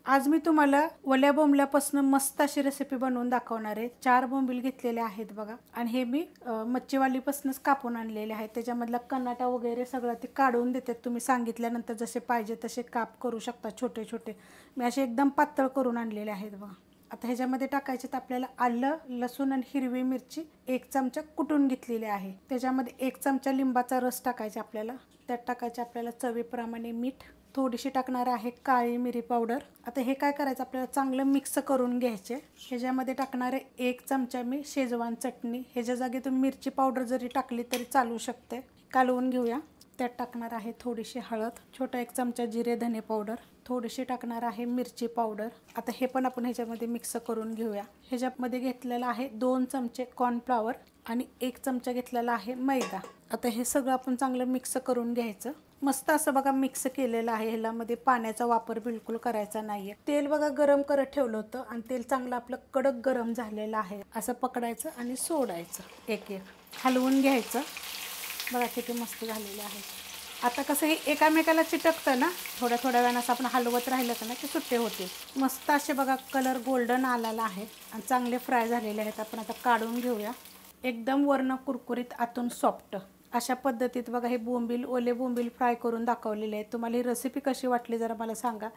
आज मी तुम्हाला ओल्या बोंबल्यापासून मस्त अशी रेसिपी बनवून दाखवणार आहे। 4 बोंबील घेतलेले आहेत बघा आणि हे मी मच्छीवालीपासूनच कापून आणलेले आहेत। त्याच्यामधला कनाटा वगैरे सगळं ते काढून देतात। तुम्ही सांगितल्यानंतर जसे पाहिजे तसे काप करू शकता छोटे छोटे। मी असे एकदम पातळ करून आणलेले आहेत बघा। आता ह्याच्यामध्ये टाकायचे तर आपल्याला आलं, लसूण आणि हिरवी मिरची 1 चमचा कुटून घेतलेली आहे। त्याच्यामध्ये 1 चमचा लिंबाचा रस टाकायचा आपल्याला। त्यात टाकायचे आपल्याला चवीप्रमाणे मीठ, थोडीशी टाकणार आहे काळी मिरी पावडर। आता हे काय करायचं आपल्याला चांगलं मिक्स करून घ्यायचे। ह्याच्यामध्ये टाकणार आहे 1 चमचा मी शेजवान चटणी। ह्याच्या जागी तुम्ही मिरची पावडर जरी टाकली तरी चालू शकते। कालवून घेऊया। त्यात टाकणार आहे थोडीशी हळद, छोटा 1 चमचा जिरे धने पावडर, थोडीशी टाकणार आहे मिरची पावडर। आता हे पण आपण ह्याच्यामध्ये मिक्स करून घेऊया। ह्याच्यामध्ये घेतलेला आहे 2 चमचे कॉर्नफ्लॉवर आणि 1 चमचा घेतलेला आहे मैदा। आता हे सगळं आपण चांगलं मिक्स करून घ्यायचं। मस्त असं बघा मिक्स केलेलं आहे। ह्यामध्ये पाण्याचा वापर बिलकुल करायचा नाहीये। तेल बघा गरम करत ठेवलं होतं आणि तेल चांगलं आपलं कडक गरम झालेलं आहे। असं पकडायचं आणि सोडायचं, एक एक हलवून घ्यायचं। बघा किती मस्त झालेलं आहे। आता कसं हे एकामेकाला चिटकतं ना, थोड्या थोड्या वेळानं असं आपण हलवत राहिलं तर ना ते सुट्टे होतील। मस्त असे बघा कलर गोल्डन आलेला आहे आणि चांगले फ्राय झालेले आहेत। आपण आता काढून घेऊया। एकदम वरनं कुरकुरीत आतून सॉफ्ट अशा पद्धतीत बघा हे बोंबील, ओले बोंबील फ्राय करून दाखवलेले आहेत। तुम्हाला ही रेसिपी कशी वाटली जरा मला सांगा।